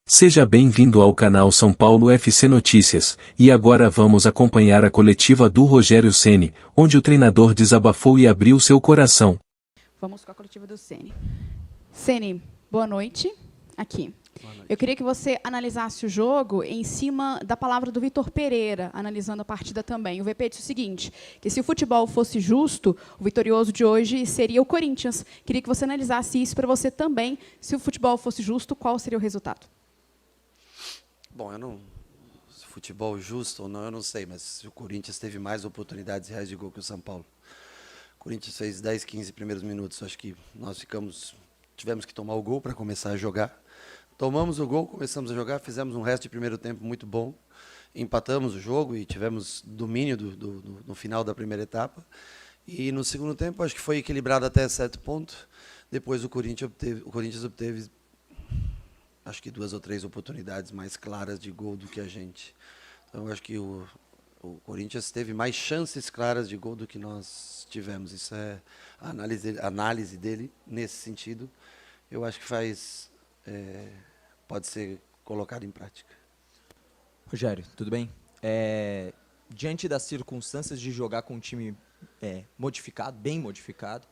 Seja bem-vindo ao canal São Paulo FC Notícias, e agora vamos acompanhar a coletiva do Rogério Ceni, onde o treinador desabafou e abriu seu coração. Vamos com a coletiva do Ceni. Ceni, boa noite. Aqui. Boa noite. Eu queria que você analisasse o jogo em cima da palavra do Vitor Pereira, analisando a partida também. O VP disse o seguinte, que se o futebol fosse justo, o vitorioso de hoje seria o Corinthians. Queria que você analisasse isso para você também. Se o futebol fosse justo, qual seria o resultado? Bom, se futebol justo ou não, eu não sei, mas o Corinthians teve mais oportunidades reais de gol que o São Paulo. O Corinthians fez 10, 15 primeiros minutos, acho que nós tivemos que tomar o gol para começar a jogar. Tomamos o gol, começamos a jogar, fizemos um resto de primeiro tempo muito bom, empatamos o jogo e tivemos domínio no final da primeira etapa. E no segundo tempo, acho que foi equilibrado até certo ponto. Depois o Corinthians obteve acho que 2 ou 3 oportunidades mais claras de gol do que a gente. Então, eu acho que o Corinthians teve mais chances claras de gol do que nós tivemos. Isso é a análise dele nesse sentido. Eu acho que pode ser colocado em prática. Rogério, tudo bem? Diante das circunstâncias de jogar com um time modificado, bem modificado,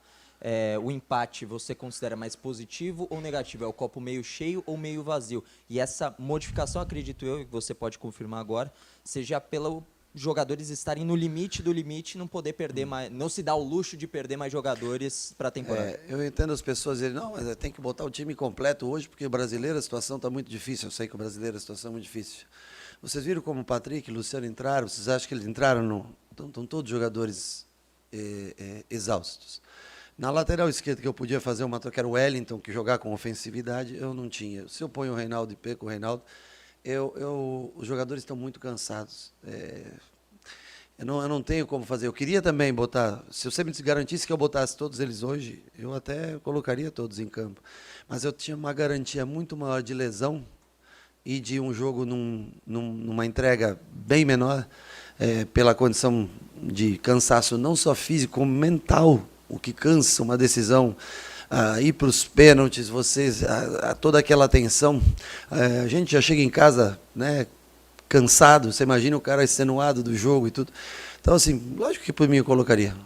o empate você considera mais positivo ou negativo? É o copo meio cheio ou meio vazio? E essa modificação, acredito eu, que você pode confirmar agora, seja pelos jogadores estarem no limite do limite, não poder perder mais, não se dá o luxo de perder mais jogadores para a temporada. Eu entendo as pessoas dizerem, não, mas tem que botar o time completo hoje, porque o brasileiro a situação está muito difícil. Eu sei que o brasileiro a situação é muito difícil. Vocês viram como o Patrick e o Luciano entraram? Vocês acham que eles entraram? Estão todos jogadores exaustos. Na lateral esquerda, que eu podia fazer uma troca, era o Wellington, que jogar com ofensividade, eu não tinha. Se eu ponho o Reinaldo e perco o Reinaldo, os jogadores estão muito cansados. Eu não tenho como fazer. Eu queria também botar, se você me garantisse que eu botasse todos eles hoje, eu até colocaria todos em campo. Mas eu tinha uma garantia muito maior de lesão e de um jogo numa entrega bem menor, pela condição de cansaço não só físico, como mental. O que cansa uma decisão, ir para os pênaltis, toda aquela tensão. A gente já chega em casa, né, cansado, você imagina o cara extenuado do jogo e tudo. Então, assim, lógico que por mim eu colocaria.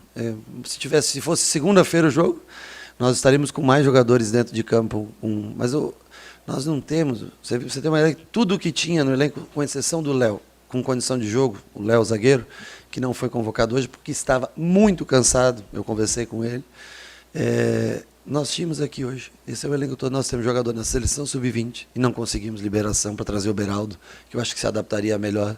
Se fosse segunda-feira o jogo, nós estaríamos com mais jogadores dentro de campo. Mas nós não temos, você tem uma ideia, tudo o que tinha no elenco, com exceção do Léo, com condição de jogo, o Léo zagueiro, que não foi convocado hoje porque estava muito cansado, eu conversei com ele. Nós tínhamos aqui hoje, esse é o elenco todo, nós temos jogador na seleção sub-20 e não conseguimos liberação para trazer o Beraldo, que eu acho que se adaptaria melhor.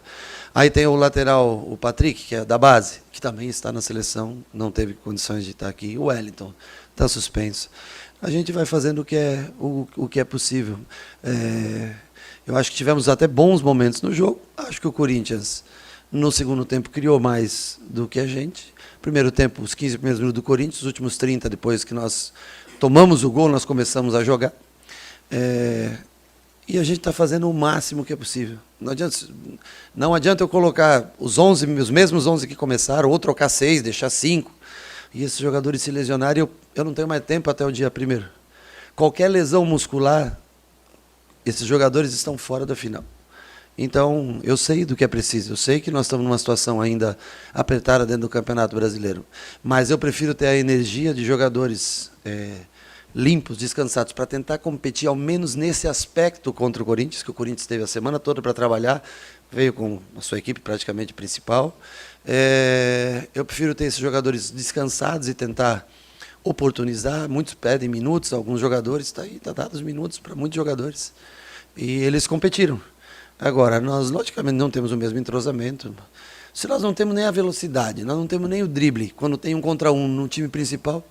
Aí tem o lateral, o Patrick, que é da base, que também está na seleção, não teve condições de estar aqui. O Wellington está suspenso. A gente vai fazendo o que é possível. Eu acho que tivemos até bons momentos no jogo. Acho que o Corinthians, no segundo tempo, criou mais do que a gente. Primeiro tempo, os 15 primeiros minutos do Corinthians, os últimos 30, depois que nós tomamos o gol, nós começamos a jogar. E a gente está fazendo o máximo que é possível. Não adianta eu colocar os mesmos 11 que começaram, ou trocar 6, deixar 5. E esses jogadores se lesionarem, eu não tenho mais tempo até o dia 1º. Qualquer lesão muscular, esses jogadores estão fora da final. Então, eu sei do que é preciso. Eu sei que nós estamos numa situação ainda apertada dentro do Campeonato Brasileiro. Mas eu prefiro ter a energia de jogadores limpos, descansados, para tentar competir, ao menos nesse aspecto, contra o Corinthians, que o Corinthians teve a semana toda para trabalhar, veio com a sua equipe praticamente principal. Eu prefiro ter esses jogadores descansados e tentar oportunizar. Muitos pedem minutos, alguns jogadores, está dado os minutos para muitos jogadores. E eles competiram. Agora, nós logicamente não temos o mesmo entrosamento. Se nós não temos nem a velocidade, nós não temos nem o drible, quando tem 1 contra 1 no time principal,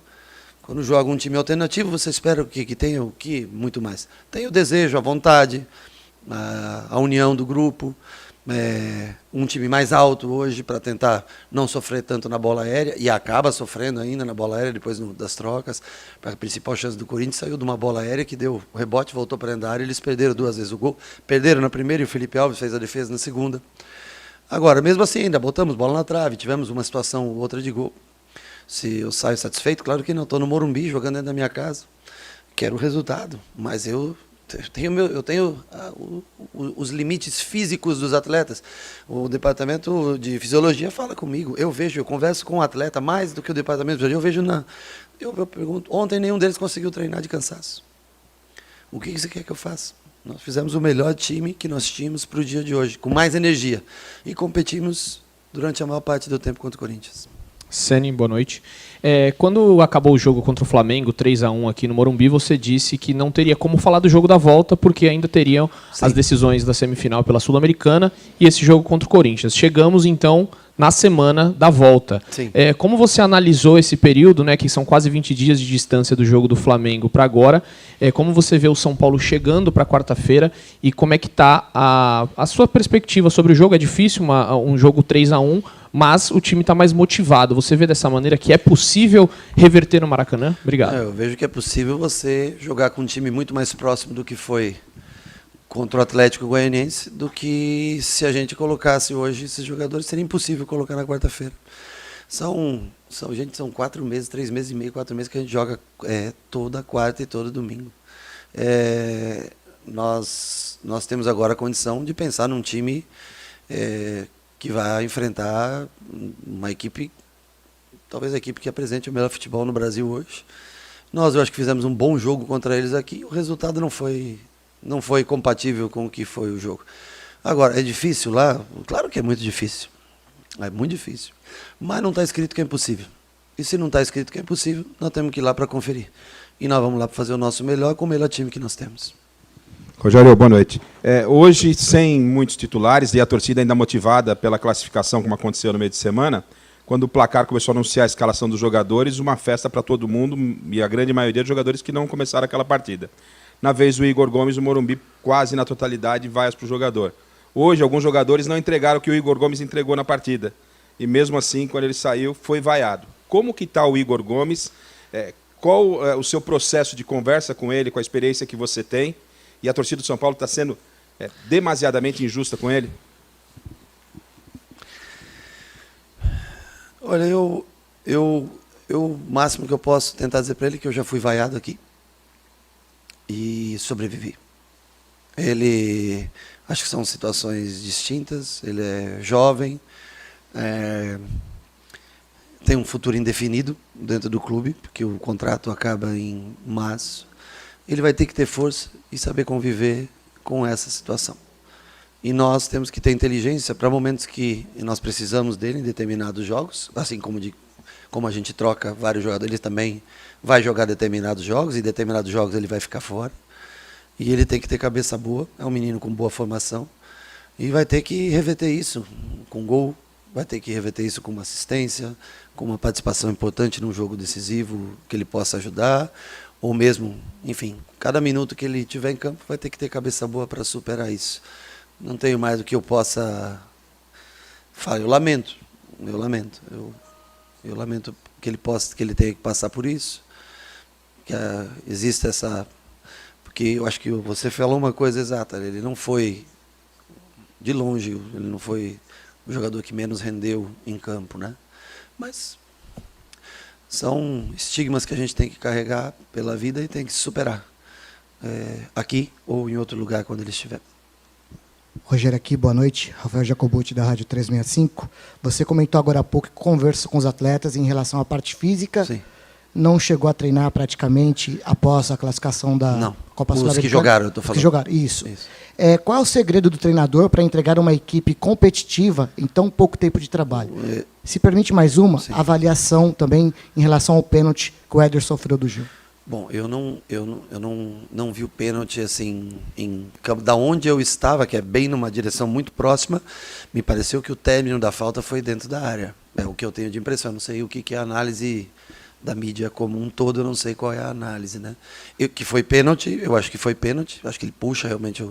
quando joga um time alternativo, você espera que tenha o que? Muito mais. Tem o desejo, a vontade, a união do grupo, um time mais alto hoje para tentar não sofrer tanto na bola aérea, e acaba sofrendo ainda na bola aérea depois das trocas. A principal chance do Corinthians saiu de uma bola aérea que deu o rebote, voltou para dentro da área, eles perderam 2 vezes o gol, perderam na primeira e o Felipe Alves fez a defesa na segunda. Agora, mesmo assim, ainda botamos bola na trave, tivemos uma situação ou outra de gol. Se eu saio satisfeito, claro que não, estou no Morumbi, jogando dentro da minha casa, quero o resultado, mas eu eu tenho os limites físicos dos atletas. O departamento de fisiologia fala comigo. Eu converso com o atleta mais do que o departamento de fisiologia. Eu pergunto, ontem nenhum deles conseguiu treinar de cansaço. O que você quer que eu faça? Nós fizemos o melhor time que nós tínhamos para o dia de hoje, com mais energia. E competimos durante a maior parte do tempo contra o Corinthians. Ceni, boa noite. Quando acabou o jogo contra o Flamengo, 3-1 aqui no Morumbi, você disse que não teria como falar do jogo da volta, porque ainda teriam as decisões da semifinal pela Sul-Americana e esse jogo contra o Corinthians. Chegamos, então, na semana da volta. Como você analisou esse período, né, que são quase 20 dias de distância do jogo do Flamengo para agora, como você vê o São Paulo chegando para quarta-feira e como é que está a sua perspectiva sobre o jogo? É difícil um jogo 3-1, mas o time está mais motivado. Você vê dessa maneira que é possível reverter no Maracanã? Obrigado. Eu vejo que é possível você jogar com um time muito mais próximo do que foi contra o Atlético Goianiense, do que se a gente colocasse hoje esses jogadores. Seria impossível colocar na quarta-feira. São 4 meses, 3 meses e meio, 4 meses que a gente joga toda quarta e todo domingo. Nós temos agora a condição de pensar num time que vai enfrentar uma equipe, talvez a equipe que apresente o melhor futebol no Brasil hoje. Eu acho que fizemos um bom jogo contra eles aqui, o resultado não foi compatível com o que foi o jogo. Agora, é difícil lá? Claro que é muito difícil. É muito difícil. Mas não está escrito que é impossível. E se não está escrito que é impossível, nós temos que ir lá para conferir. E nós vamos lá para fazer o nosso melhor com o melhor time que nós temos. Rogério, boa noite. Hoje, sem muitos titulares e a torcida ainda motivada pela classificação, como aconteceu no meio de semana, quando o placar começou a anunciar a escalação dos jogadores, uma festa para todo mundo e a grande maioria dos jogadores que não começaram aquela partida. Na vez do Igor Gomes, o Morumbi quase na totalidade vai para o jogador. Hoje, alguns jogadores não entregaram o que o Igor Gomes entregou na partida. E mesmo assim, quando ele saiu, foi vaiado. Como que está o Igor Gomes? Qual é o seu processo de conversa com ele, com a experiência que você tem? E a torcida do São Paulo está sendo demasiadamente injusta com ele? Olha, o máximo que eu posso tentar dizer para ele é que eu já fui vaiado aqui e sobrevivi. Acho que são situações distintas, ele é jovem, tem um futuro indefinido dentro do clube, porque o contrato acaba em março. Ele vai ter que ter força e saber conviver com essa situação. E nós temos que ter inteligência para momentos que nós precisamos dele em determinados jogos, assim como a gente troca vários jogadores, ele também vai jogar determinados jogos, e em determinados jogos ele vai ficar fora. E ele tem que ter cabeça boa, é um menino com boa formação, e vai ter que reverter isso com gol, vai ter que reverter isso com uma assistência, com uma participação importante num jogo decisivo que ele possa ajudar, ou mesmo, enfim, cada minuto que ele tiver em campo vai ter que ter cabeça boa para superar isso. Não tenho mais do que eu possa falar. Eu lamento que ele tenha que passar por isso, que existe essa, porque eu acho que você falou uma coisa exata, ele não foi, de longe, ele não foi o jogador que menos rendeu em campo, né? Mas são estigmas que a gente tem que carregar pela vida e tem que superar, aqui ou em outro lugar quando ele estiver. Rogério aqui, boa noite. Rafael Jacobucci, da Rádio 365. Você comentou agora há pouco que conversa com os atletas em relação à parte física. Sim. Não chegou a treinar praticamente após a classificação da Copa Sul-Americana? Os que jogaram, eu estou falando. Que jogaram, isso. Qual é o segredo do treinador para entregar uma equipe competitiva em tão pouco tempo de trabalho? Se permite mais uma, sim, avaliação também em relação ao pênalti que o Éder sofreu do Gil. Bom, eu não vi o pênalti assim em campo. Da onde eu estava, que é bem numa direção muito próxima, me pareceu que o término da falta foi dentro da área. É o que eu tenho de impressão. Não sei o que é a análise da mídia como um todo, eu não sei qual é a análise, né? Que foi pênalti, eu acho que foi pênalti, acho que ele puxa realmente.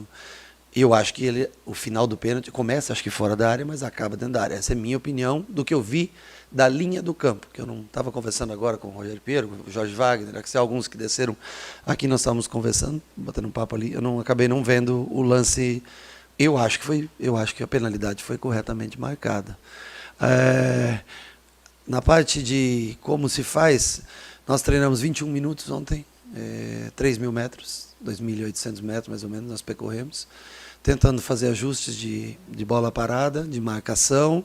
Eu acho que o final do pênalti começa, acho que fora da área, mas acaba dentro da área. Essa é a minha opinião do que eu vi da linha do campo, que eu não estava conversando agora com o Rogério Pinheiro, com o Jorge Wagner, alguns que desceram aqui, nós estávamos conversando, batendo um papo ali, acabei não vendo o lance. Eu acho que a penalidade foi corretamente marcada. Na parte de como se faz, nós treinamos 21 minutos ontem, 3.000 metros, 2.800 metros mais ou menos, nós percorremos, tentando fazer ajustes de bola parada, de marcação,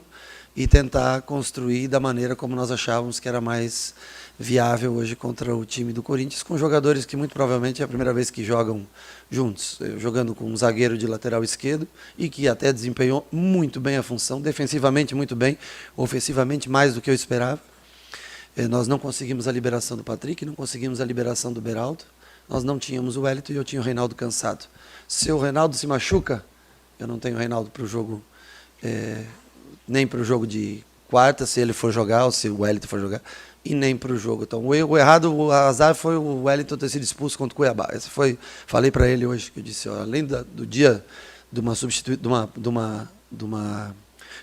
e tentar construir da maneira como nós achávamos que era mais viável hoje contra o time do Corinthians, com jogadores que muito provavelmente é a primeira vez que jogam juntos, jogando com um zagueiro de lateral esquerdo e que até desempenhou muito bem a função, defensivamente muito bem, ofensivamente mais do que eu esperava. Nós não conseguimos a liberação do Patrick, não conseguimos a liberação do Beraldo, nós não tínhamos o Wellington e eu tinha o Reinaldo cansado. Se o Reinaldo se machuca, eu não tenho o Reinaldo para o jogo, nem para o jogo de quarta, se ele for jogar ou se o Wellington for jogar, e nem para o jogo. Então, o errado, o azar foi o Wellington ter sido expulso contra o Cuiabá. Esse foi, falei para ele hoje, que eu disse, ó, além do dia de uma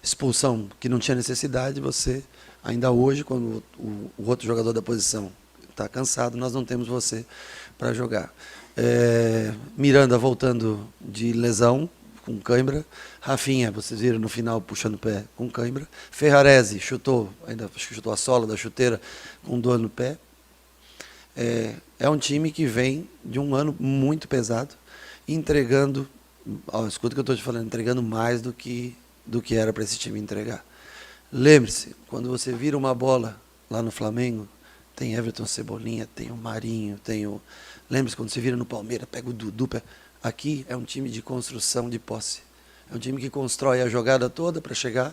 expulsão que não tinha necessidade, você, ainda hoje, quando o outro jogador da posição está cansado, nós não temos você para jogar. Miranda voltando de lesão, com cãibra. Rafinha, vocês viram no final puxando o pé com cãibra. Ferrarese chutou, ainda chutou a sola da chuteira com dor no pé. É um time que vem de um ano muito pesado, entregando, escuta o que eu estou te falando, entregando mais do que era para esse time entregar. Lembre-se, quando você vira uma bola lá no Flamengo, tem Everton Cebolinha, tem o Marinho, lembre-se, quando você vira no Palmeiras, pega o Dudu. Aqui é um time de construção de posse. É um time que constrói a jogada toda para chegar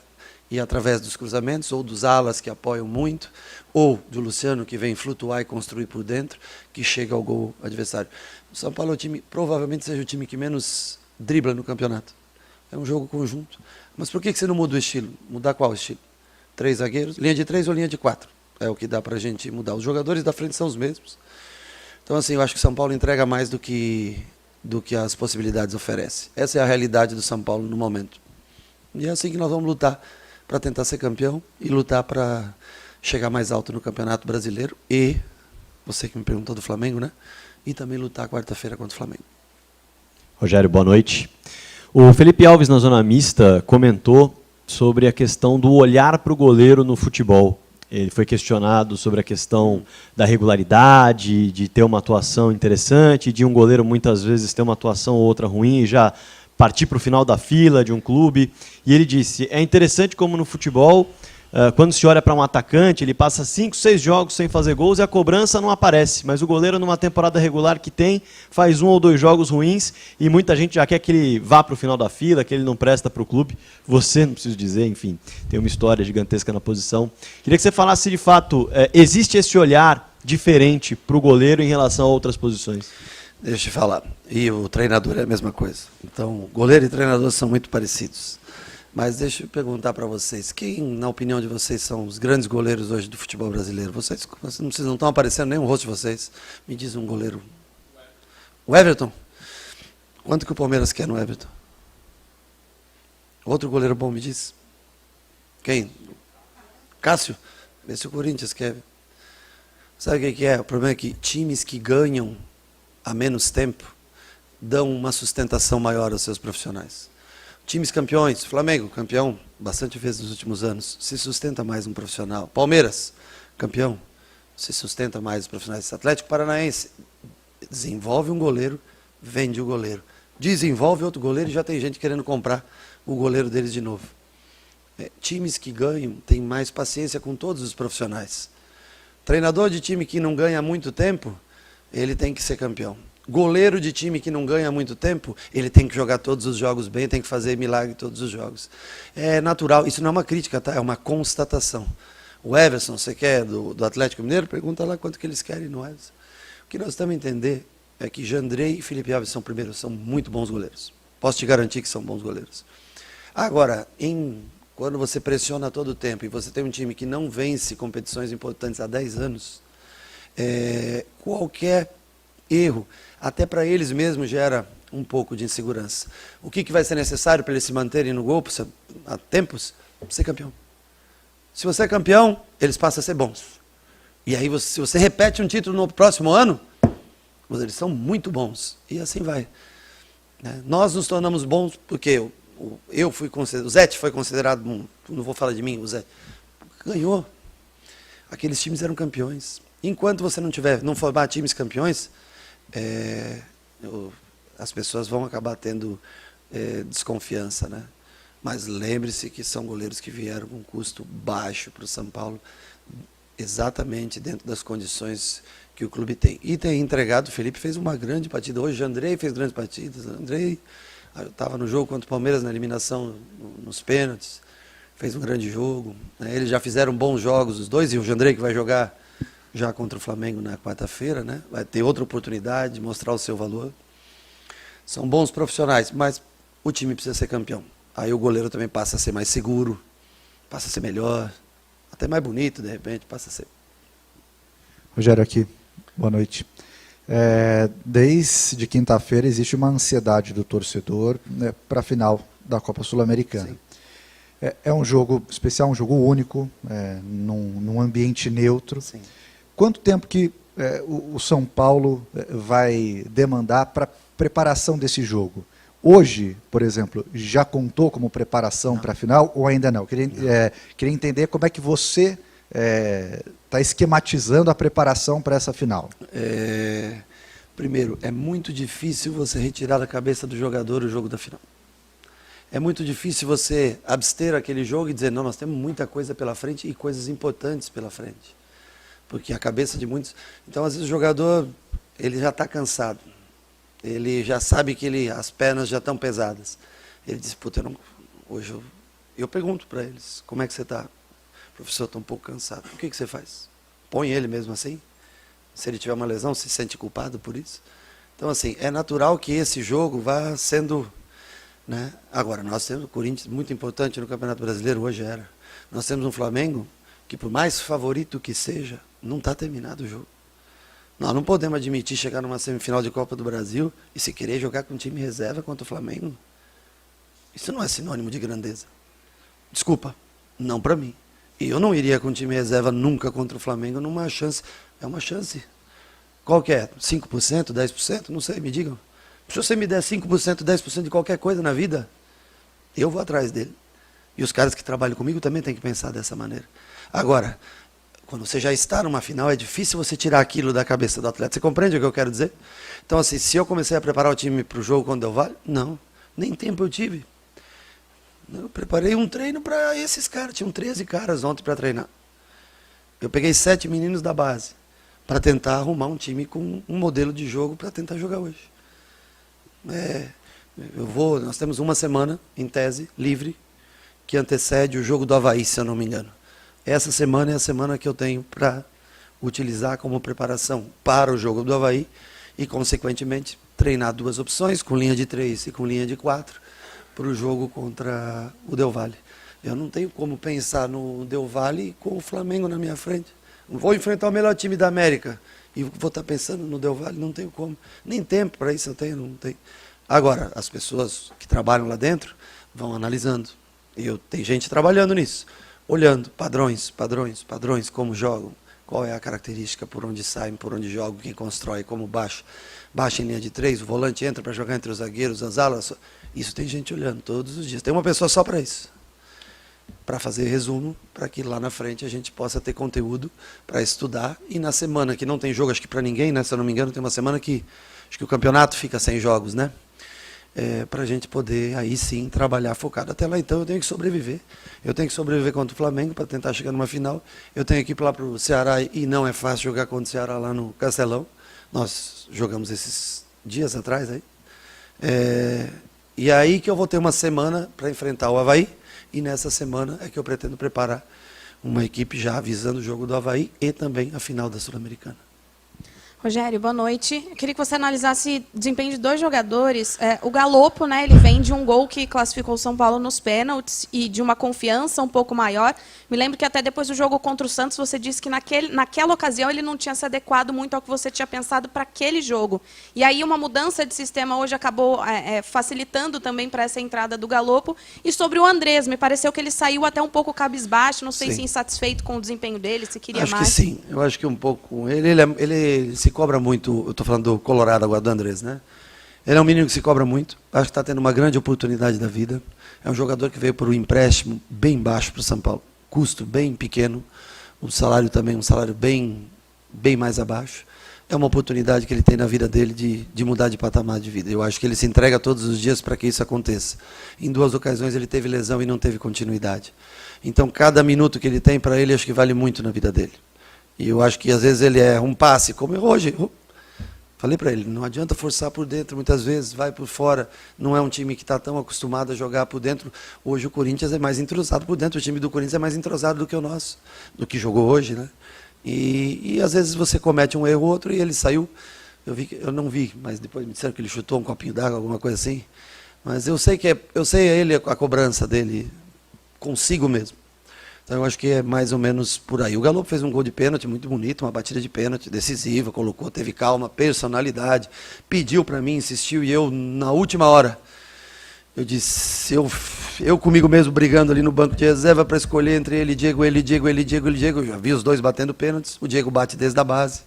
e através dos cruzamentos, ou dos alas que apoiam muito, ou do Luciano que vem flutuar e construir por dentro, que chega ao gol adversário. O São Paulo é o time, provavelmente seja o time que menos dribla no campeonato. É um jogo conjunto. Mas por que você não muda o estilo? Mudar qual estilo? 3 zagueiros? Linha de 3 ou linha de 4? É o que dá para a gente mudar. Os jogadores da frente são os mesmos. Então, assim, eu acho que o São Paulo entrega mais do que as possibilidades oferecem. Essa é a realidade do São Paulo no momento. E é assim que nós vamos lutar para tentar ser campeão e lutar para chegar mais alto no Campeonato Brasileiro e, você que me perguntou do Flamengo, né? E também lutar quarta-feira contra o Flamengo. Rogério, boa noite. O Felipe Alves, na Zona Mista, comentou sobre a questão do olhar para o goleiro no futebol. Ele foi questionado sobre a questão da regularidade, de ter uma atuação interessante, de um goleiro muitas vezes ter uma atuação ou outra ruim e já partir para o final da fila de um clube. E ele disse, é interessante como no futebol, quando se olha para um atacante, ele passa 5, 6 jogos sem fazer gols e a cobrança não aparece. Mas o goleiro, numa temporada regular que tem, faz 1 ou 2 jogos ruins e muita gente já quer que ele vá para o final da fila, que ele não presta para o clube. Você, não preciso dizer, enfim, tem uma história gigantesca na posição. Queria que você falasse se, de fato, existe esse olhar diferente para o goleiro em relação a outras posições. Deixa eu te falar. E o treinador é a mesma coisa. Então, não e treinador são muito parecidos. Mas deixa eu perguntar para vocês, quem, na opinião de vocês, são os grandes goleiros hoje do futebol brasileiro? Vocês não estão aparecendo nem o rosto de vocês. Me diz um goleiro. O Everton? Quanto que o Palmeiras quer no Everton? Outro goleiro bom, me diz. Quem? Cássio? Vê se o Corinthians quer. Sabe o que é? O problema é que times que ganham há menos tempo dão uma sustentação maior aos seus profissionais. Times campeões, Flamengo, campeão, bastante vezes nos últimos anos, se sustenta mais um profissional. Palmeiras, campeão, se sustenta mais os profissionais. Atlético Paranaense, desenvolve um goleiro, vende o goleiro. Desenvolve outro goleiro e já tem gente querendo comprar o goleiro deles de novo. Times que ganham têm mais paciência com todos os profissionais. Treinador de time que não ganha há muito tempo, ele tem que ser campeão. Goleiro de time que não ganha há muito tempo, ele tem que jogar todos os jogos bem, tem que fazer milagre todos os jogos. É natural, isso não é uma crítica, tá? É uma constatação. O Everson, você quer do Atlético Mineiro? Pergunta lá quanto que eles querem no Everson. O que nós estamos a entender é que Jandrei e Felipe Alves são muito bons goleiros. Posso te garantir que são bons goleiros. Agora, quando você pressiona todo o tempo e você tem um time que não vence competições importantes há 10 anos, qualquer erro, até para eles mesmos gera um pouco de insegurança. O que vai ser necessário para eles se manterem no gol há tempos? Ser campeão. Se você é campeão, eles passam a ser bons. E aí, se você repete um título no próximo ano, eles são muito bons. E assim vai. Nós nos tornamos bons porque o Zete foi considerado, não vou falar de mim, o Zete ganhou. Aqueles times eram campeões. Enquanto você não formar times campeões, as pessoas vão acabar tendo desconfiança, né? Mas lembre-se que são goleiros que vieram com custo baixo para o São Paulo, exatamente dentro das condições que o clube tem. E tem entregado, o Felipe fez uma grande partida. Hoje o Andrei fez grandes partidas. O Andrei estava no jogo contra o Palmeiras na eliminação, nos pênaltis. Fez um grande jogo. Né? Eles já fizeram bons jogos, os dois, e o Andrei que vai jogar já contra o Flamengo na quarta-feira, né? Vai ter outra oportunidade de mostrar o seu valor. São bons profissionais, mas o time precisa ser campeão. Aí o goleiro também passa a ser mais seguro, passa a ser melhor, até mais bonito, de repente, passa a ser. Rogério aqui, boa noite. Desde quinta-feira existe uma ansiedade do torcedor, né, para a final da Copa Sul-Americana. É um jogo especial, um jogo único, num ambiente neutro. Sim. Quanto tempo que o São Paulo vai demandar para a preparação desse jogo? Hoje, por exemplo, já contou como preparação para a final ou ainda não? Queria entender como é que você está esquematizando a preparação para essa final. Primeiro, é muito difícil você retirar da cabeça do jogador o jogo da final. É muito difícil você abster aquele jogo e dizer, não, nós temos muita coisa pela frente e coisas importantes pela frente. Porque a cabeça de muitos... Então, às vezes, o jogador ele já está cansado. Ele já sabe que as pernas já estão pesadas. Ele diz, puta, hoje eu pergunto para eles, como é que você está? Professor, estou um pouco cansado. O que você faz? Põe ele mesmo assim? Se ele tiver uma lesão, se sente culpado por isso? Então, assim, é natural que esse jogo vá sendo... Né? Agora, nós temos o Corinthians muito importante no Campeonato Brasileiro, hoje era. Nós temos um Flamengo que, por mais favorito que seja, não está terminado o jogo. Nós não podemos admitir chegar numa semifinal de Copa do Brasil e se querer jogar com time reserva contra o Flamengo. Isso não é sinônimo de grandeza. Desculpa, não para mim. E eu não iria com time reserva nunca contra o Flamengo numa chance. É uma chance. Qual que é? 5%, 10%? Não sei, me digam. Se você me der 5%, 10% de qualquer coisa na vida, eu vou atrás dele. E os caras que trabalham comigo também têm que pensar dessa maneira. Agora, quando você já está numa final, é difícil você tirar aquilo da cabeça do atleta. Você compreende o que eu quero dizer? Então, assim, se eu comecei a preparar o time para o jogo quando Del Valle, não. Nem tempo eu tive. Eu preparei um treino para esses caras. Tinham 13 caras ontem para treinar. Eu peguei 7 meninos da base para tentar arrumar um time com um modelo de jogo para tentar jogar hoje. Nós temos uma semana, em tese, livre, que antecede o jogo do Avaí, se eu não me engano. Essa semana é a semana que eu tenho para utilizar como preparação para o jogo do Avaí e, consequentemente, treinar 2 opções, com linha de 3 e com linha de 4, para o jogo contra o Del Valle. Eu não tenho como pensar no Del Valle com o Flamengo na minha frente. Vou enfrentar o melhor time da América e vou estar pensando no Del Valle, não tenho como. Nem tempo para isso eu tenho, não tenho. Agora, as pessoas que trabalham lá dentro vão analisando. Tem gente trabalhando nisso, olhando padrões, como jogam, qual é a característica, por onde saem, por onde jogam, quem constrói, como baixa em linha de 3, o volante entra para jogar entre os zagueiros, as alas. Isso tem gente olhando todos os dias. Tem uma pessoa só para isso. Para fazer resumo, para que lá na frente a gente possa ter conteúdo para estudar. E na semana que não tem jogo, acho que para ninguém, né? Se eu não me engano, tem uma semana que acho que o campeonato fica sem jogos, né? Para a gente poder aí sim trabalhar focado. Até lá então eu tenho que sobreviver. Eu tenho que sobreviver contra o Flamengo para tentar chegar numa final. Eu tenho que ir lá para o Ceará e não é fácil jogar contra o Ceará lá no Castelão. Nós jogamos esses dias atrás aí. E aí que eu vou ter uma semana para enfrentar o Avaí. E nessa semana é que eu pretendo preparar uma equipe já avisando o jogo do Avaí e também a final da Sul-Americana. Rogério, boa noite. Eu queria que você analisasse o desempenho de 2 jogadores. O Galopo, né, ele vem de um gol que classificou o São Paulo nos pênaltis e de uma confiança um pouco maior. Me lembro que até depois do jogo contra o Santos, você disse que naquela ocasião ele não tinha se adequado muito ao que você tinha pensado para aquele jogo. E aí uma mudança de sistema hoje acabou facilitando também para essa entrada do Galopo. E sobre o Andrés, me pareceu que ele saiu até um pouco cabisbaixo, não sei se insatisfeito com o desempenho dele, se queria mais. Acho que sim, eu acho que um pouco. Ele se cobra muito, eu estou falando do Colorado agora, do Andrés, né? Ele é um menino que se cobra muito, acho que está tendo uma grande oportunidade da vida. É um jogador que veio por um empréstimo bem baixo para o São Paulo, custo bem pequeno, um salário também, um salário bem bem mais abaixo. É uma oportunidade que ele tem na vida dele de mudar de patamar de vida. Eu acho que ele se entrega todos os dias para que isso aconteça. Em 2 ocasiões ele teve lesão e não teve continuidade. Então, cada minuto que ele tem para ele, acho que vale muito na vida dele. E eu acho que às vezes ele é um passe, como hoje. Falei para ele, não adianta forçar por dentro, muitas vezes vai por fora. Não é um time que está tão acostumado a jogar por dentro. Hoje o Corinthians é mais entrosado por dentro. O time do Corinthians é mais entrosado do que o nosso, do que jogou hoje, né? E às vezes você comete um erro ou outro e ele saiu. Eu não vi, mas depois me disseram que ele chutou um copinho d'água, alguma coisa assim. Mas eu sei ele a cobrança dele consigo mesmo. Então eu acho que é mais ou menos por aí. O Galo fez um gol de pênalti muito bonito, uma batida de pênalti decisiva, colocou, teve calma, personalidade, pediu para mim, insistiu e eu na última hora eu disse, eu comigo mesmo brigando ali no banco de reserva para escolher entre ele, Diego. Eu já vi os dois batendo pênaltis, o Diego bate desde a base.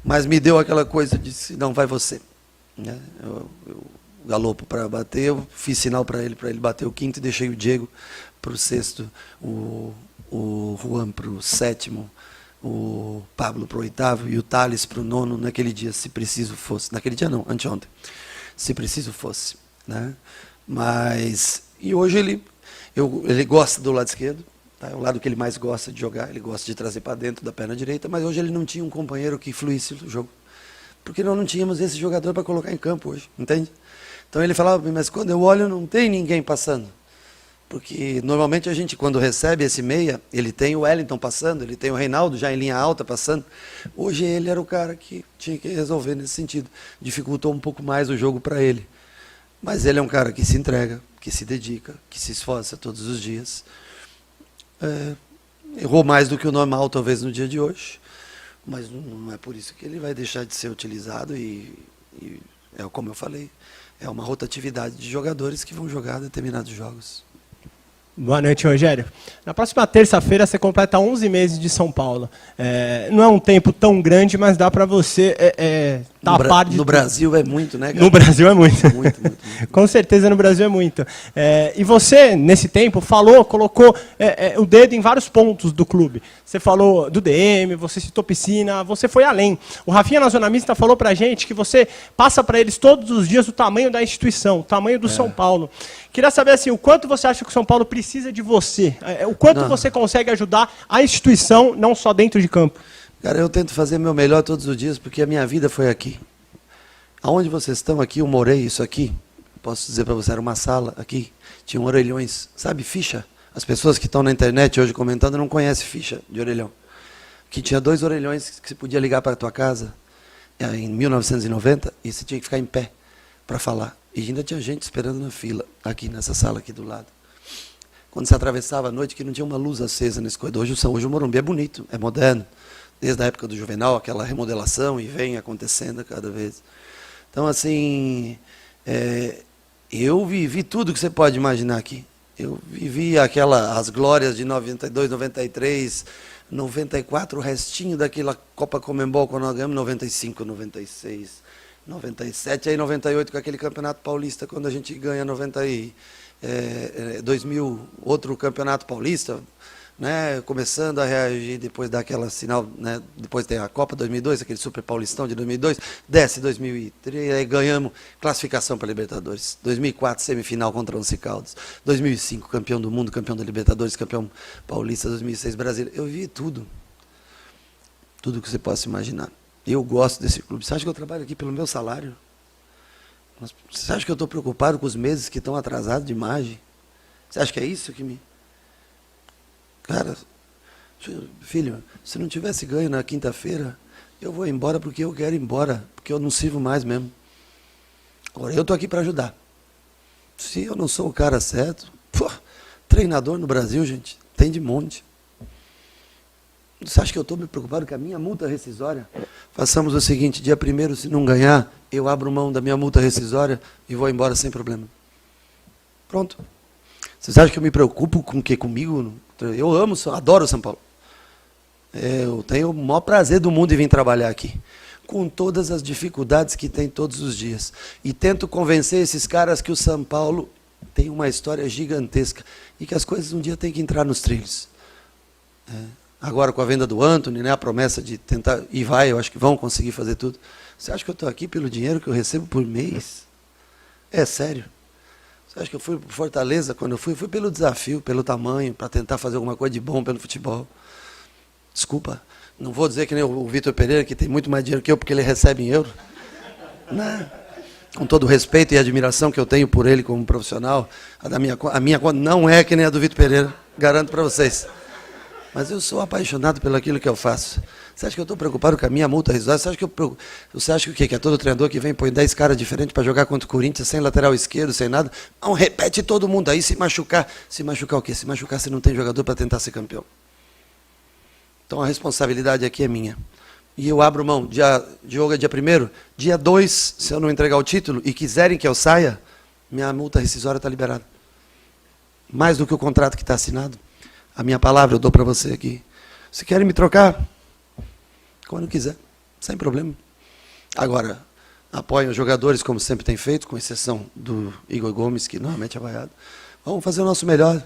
Mas me deu aquela coisa, disse, não, vai você. Né? Eu Galopo para bater, eu fiz sinal para ele bater o quinto e deixei o Diego para o sexto, o Juan para o sétimo, o Pablo para o oitavo e o Thales para o nono, naquele dia, se preciso fosse. Naquele dia não, anteontem. Se preciso fosse. Né? Mas, e hoje ele gosta do lado esquerdo, tá? É o lado que ele mais gosta de jogar, ele gosta de trazer para dentro da perna direita, mas hoje ele não tinha um companheiro que fluísse o jogo, porque nós não tínhamos esse jogador para colocar em campo hoje, entende? Então ele falava, mas quando eu olho não tem ninguém passando, porque normalmente a gente quando recebe esse meia, ele tem o Wellington passando, ele tem o Reinaldo já em linha alta passando, hoje ele era o cara que tinha que resolver nesse sentido, dificultou um pouco mais o jogo para ele. Mas ele é um cara que se entrega, que se dedica, que se esforça todos os dias. Errou mais do que o normal, talvez, no dia de hoje. Mas não é por isso que ele vai deixar de ser utilizado. E é como eu falei, é uma rotatividade de jogadores que vão jogar determinados jogos. Boa noite, Rogério. Na próxima terça-feira você completa 11 meses de São Paulo. Não é um tempo tão grande, mas dá para você estar a par de... No Brasil é muito, né, cara? No Brasil é muito. Muito. Com certeza no Brasil é muito. E você, nesse tempo, colocou o dedo em vários pontos do clube. Você falou do DM, você citou piscina, você foi além. O Rafinha na Zona Mista falou pra gente que você passa para eles todos os dias o tamanho da instituição, o tamanho do São Paulo. Queria saber assim, o quanto você acha que o São Paulo precisa de você? O quanto você consegue ajudar a instituição, não só dentro de campo? Cara, eu tento fazer meu melhor todos os dias, porque a minha vida foi aqui. Aonde vocês estão aqui, eu morei, isso aqui, posso dizer para você, era uma sala aqui, tinham orelhões, sabe, ficha? As pessoas que estão na internet hoje comentando não conhecem ficha de orelhão. Que tinha 2 orelhões que você podia ligar para a tua casa, em 1990, e você tinha que ficar em pé para falar. E ainda tinha gente esperando na fila, aqui nessa sala aqui do lado. Quando você atravessava a noite, que não tinha uma luz acesa nesse corredor. Hoje o Morumbi é bonito, é moderno. Desde a época do Juvenal, aquela remodelação, e vem acontecendo cada vez. Então, assim, eu vivi tudo que você pode imaginar aqui. Eu vivi as glórias de 92, 93, 94, o restinho daquela Copa Comembol, quando nós ganhamos, 95, 96... 97, aí 98 com aquele Campeonato Paulista, quando a gente ganha 2000, outro Campeonato Paulista, né, começando a reagir depois daquela sinal, né, depois tem a Copa 2002, aquele Super Paulistão de 2002, desce 2003, aí ganhamos classificação para Libertadores, 2004 semifinal contra o Once Caldas, 2005 campeão do mundo, campeão da Libertadores, campeão paulista, 2006 brasileiro, eu vi tudo que você possa imaginar. Eu gosto desse clube. Você acha que eu trabalho aqui pelo meu salário? Você acha que eu estou preocupado com os meses que estão atrasados de imagem? Você acha que é isso que me... Cara, filho, se não tivesse ganho na quinta-feira, eu vou embora porque eu quero ir embora, porque eu não sirvo mais mesmo. Agora, eu estou aqui para ajudar. Se eu não sou o cara certo, treinador no Brasil, gente, tem de monte. Você acha que eu estou me preocupado com a minha multa rescisória? Façamos o seguinte, dia 1º, se não ganhar, eu abro mão da minha multa rescisória e vou embora sem problema. Pronto. Vocês acham que eu me preocupo com o que comigo? Eu adoro São Paulo. Eu tenho o maior prazer do mundo em vir trabalhar aqui, com todas as dificuldades que tem todos os dias. E tento convencer esses caras que o São Paulo tem uma história gigantesca e que as coisas um dia têm que entrar nos trilhos. agora com a venda do Antony, né, a promessa de tentar, e vai, eu acho que vão conseguir fazer tudo. Você acha que eu estou aqui pelo dinheiro que eu recebo por mês? É sério? Você acha que eu fui para Fortaleza quando eu fui? Fui pelo desafio, pelo tamanho, para tentar fazer alguma coisa de bom pelo futebol. Desculpa, não vou dizer que nem o Vitor Pereira, que tem muito mais dinheiro que eu, porque ele recebe em euro. Não. Com todo o respeito e admiração que eu tenho por ele como profissional, a minha conta não é que nem a do Vitor Pereira, garanto para vocês. Mas eu sou apaixonado pelo aquilo que eu faço. Você acha que eu estou preocupado com a minha multa rescisória? Você acha que o quê? Que é todo treinador que vem e põe 10 caras diferentes para jogar contra o Corinthians, sem lateral esquerdo, sem nada? Não, repete todo mundo aí, se machucar. Se machucar o quê? Se machucar, você não tem jogador para tentar ser campeão. Então a responsabilidade aqui é minha. E eu abro mão. Jogo é dia 1º. Dia 2, se eu não entregar o título e quiserem que eu saia, minha multa rescisória está liberada. Mais do que o contrato que está assinado. A minha palavra eu dou para você aqui. Se querem me trocar, quando quiser, sem problema. Agora, apoiem os jogadores, como sempre tem feito, com exceção do Igor Gomes, que normalmente é vaiado. Vamos fazer o nosso melhor.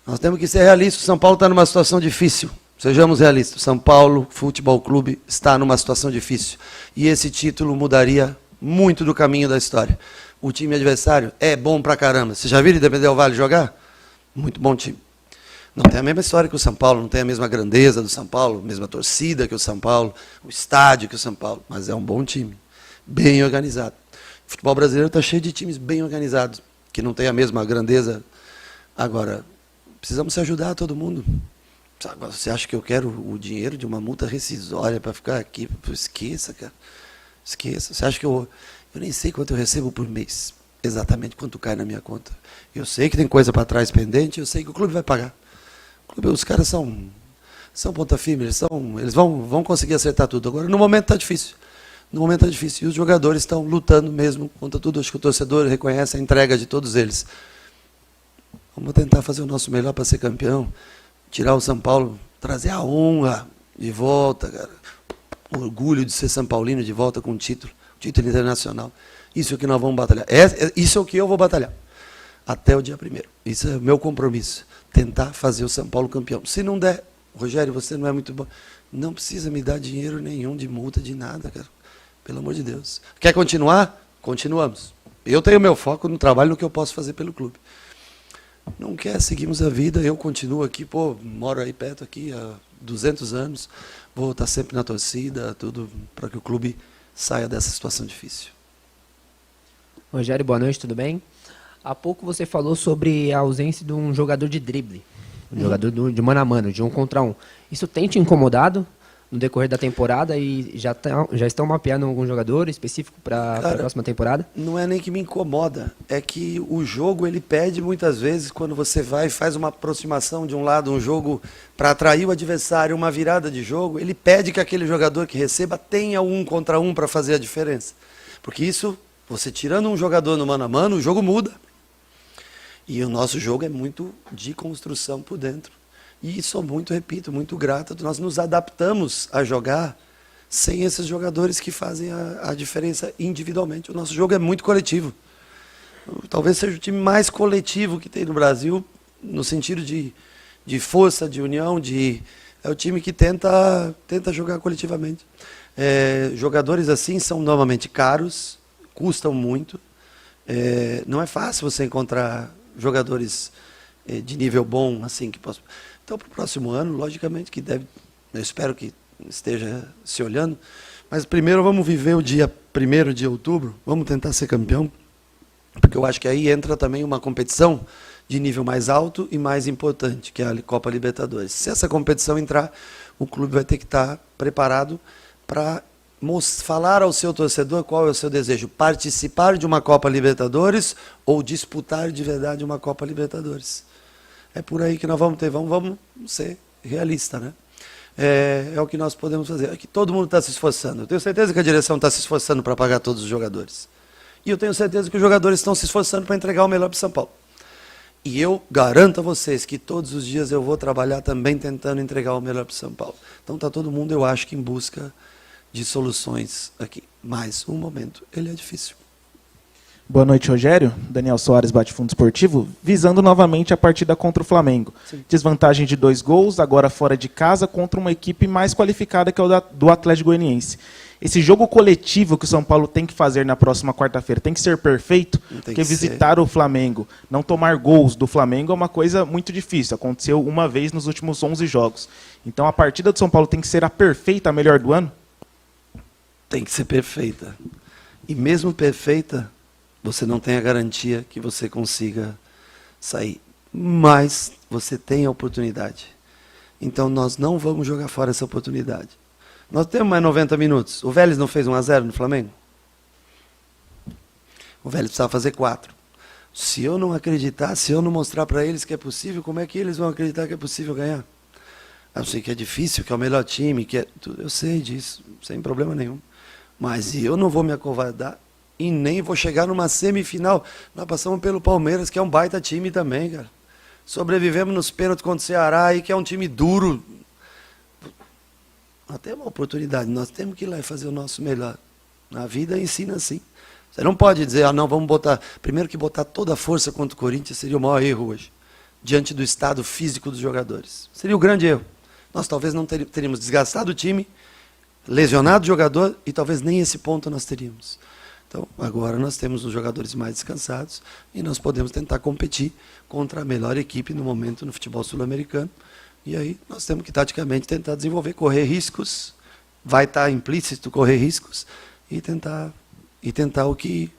Nós temos que ser realistas. O São Paulo está numa situação difícil. Sejamos realistas. São Paulo Futebol Clube está numa situação difícil. E esse título mudaria muito do caminho da história. O time adversário é bom pra caramba. Você já viu Independente Del Valle jogar? Muito bom time. Não tem a mesma história que o São Paulo, não tem a mesma grandeza do São Paulo, a mesma torcida que o São Paulo, o estádio que o São Paulo, mas é um bom time, bem organizado. O futebol brasileiro está cheio de times bem organizados, que não tem a mesma grandeza. Agora, precisamos se ajudar todo mundo. Agora, você acha que eu quero o dinheiro de uma multa rescisória para ficar aqui? Esqueça, cara. Esqueça. Você acha que eu nem sei quanto eu recebo por mês, exatamente quanto cai na minha conta. Eu sei que tem coisa para trás pendente, eu sei que o clube vai pagar. Os caras são ponta firme, eles vão conseguir acertar tudo. Agora, no momento está difícil. No momento está difícil. E os jogadores estão lutando mesmo contra tudo. Acho que o torcedor reconhece a entrega de todos eles. Vamos tentar fazer o nosso melhor para ser campeão. Tirar o São Paulo, trazer a honra de volta, cara. O orgulho de ser São Paulino de volta com um título internacional. Isso é o que nós vamos batalhar. Isso é o que eu vou batalhar. Até o dia 1º. Isso é o meu compromisso. Tentar fazer o São Paulo campeão. Se não der, Rogério, você não é muito bom. Não precisa me dar dinheiro nenhum de multa, de nada, cara. Pelo amor de Deus. Quer continuar? Continuamos. Eu tenho meu foco no trabalho, no que eu posso fazer pelo clube. Não quer, seguimos a vida. Eu continuo aqui, moro aí perto aqui há 200 anos. Vou estar sempre na torcida, tudo para que o clube saia dessa situação difícil. Rogério, boa noite, tudo bem? Há pouco você falou sobre a ausência de um jogador de drible, um jogador de mano a mano, de 1 contra 1. Isso tem te incomodado no decorrer da temporada e já estão mapeando algum jogador específico para a próxima temporada? Não é nem que me incomoda, é que o jogo ele pede muitas vezes, quando você vai e faz uma aproximação de um lado, um jogo para atrair o adversário, uma virada de jogo, ele pede que aquele jogador que receba tenha 1 contra 1 para fazer a diferença. Porque isso, você tirando um jogador no mano a mano, o jogo muda. E o nosso jogo é muito de construção por dentro. E sou muito, repito, muito grato. Nós nos adaptamos a jogar sem esses jogadores que fazem a diferença individualmente. O nosso jogo é muito coletivo. Talvez seja o time mais coletivo que tem no Brasil, no sentido de força, de união, é o time que tenta jogar coletivamente. Jogadores assim são normalmente caros, custam muito. Não é fácil você encontrar jogadores de nível bom, assim, que possam. Então, para o próximo ano, logicamente que eu espero que esteja se olhando, mas primeiro vamos viver o dia 1º de outubro, vamos tentar ser campeão, porque eu acho que aí entra também uma competição de nível mais alto e mais importante, que é a Copa Libertadores. Se essa competição entrar, o clube vai ter que estar preparado para falar ao seu torcedor qual é o seu desejo, participar de uma Copa Libertadores ou disputar de verdade uma Copa Libertadores. É por aí que nós vamos ter, vamos ser realistas, né? É o que nós podemos fazer. É que todo mundo está se esforçando. Eu tenho certeza que a direção está se esforçando para pagar todos os jogadores. E eu tenho certeza que os jogadores estão se esforçando para entregar o melhor para o São Paulo. E eu garanto a vocês que todos os dias eu vou trabalhar também tentando entregar o melhor para o São Paulo. Então está todo mundo, eu acho, que em busca de soluções aqui. Mas um momento, ele é difícil. Boa noite, Rogério. Daniel Soares, Bate-Fundo Esportivo. Visando novamente a partida contra o Flamengo. Sim. Desvantagem de 2 gols, agora fora de casa, contra uma equipe mais qualificada que é o do Atlético Goianiense. Esse jogo coletivo que o São Paulo tem que fazer na próxima quarta-feira tem que ser perfeito, porque visitar o Flamengo, não tomar gols do Flamengo é uma coisa muito difícil. Aconteceu uma vez nos últimos 11 jogos. Então a partida do São Paulo tem que ser a perfeita, a melhor do ano? Tem que ser perfeita. E mesmo perfeita, você não tem a garantia que você consiga sair. Mas você tem a oportunidade. Então nós não vamos jogar fora essa oportunidade. Nós temos mais 90 minutos. O Vélez não fez 1-0 no Flamengo? O Vélez precisava fazer 4. Se eu não acreditar, se eu não mostrar para eles que é possível, como é que eles vão acreditar que é possível ganhar? Eu sei que é difícil, que é o melhor time, que é... eu sei disso, sem problema nenhum. Mas eu não vou me acovardar e nem vou chegar numa semifinal. Nós passamos pelo Palmeiras, que é um baita time também, cara. Sobrevivemos nos pênaltis contra o Ceará, aí, que é um time duro. Nós temos uma oportunidade, nós temos que ir lá e fazer o nosso melhor. A vida ensina assim. Você não pode dizer, não, vamos botar... Primeiro que botar toda a força contra o Corinthians seria o maior erro hoje, diante do estado físico dos jogadores. Seria o grande erro. Nós talvez não teríamos desgastado o time, lesionado o jogador, e talvez nem esse ponto nós teríamos. Então, agora nós temos os jogadores mais descansados e nós podemos tentar competir contra a melhor equipe no momento no futebol sul-americano. E aí nós temos que, taticamente, tentar desenvolver, correr riscos, vai estar implícito correr riscos, e tentar o que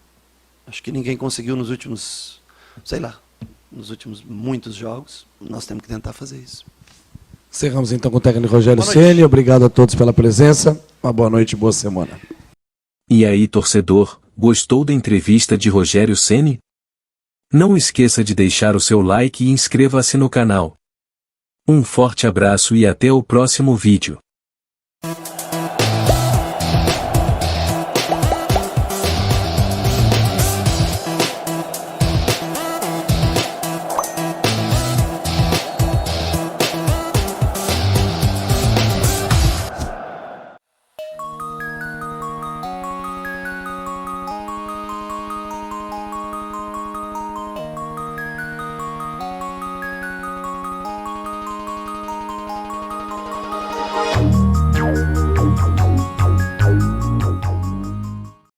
acho que ninguém conseguiu nos últimos, nos últimos muitos jogos. Nós temos que tentar fazer isso. Encerramos então com o técnico Rogério Ceni. Obrigado a todos pela presença. Uma boa noite e boa semana. E aí, torcedor, gostou da entrevista de Rogério Ceni? Não esqueça de deixar o seu like e inscreva-se no canal. Um forte abraço e até o próximo vídeo.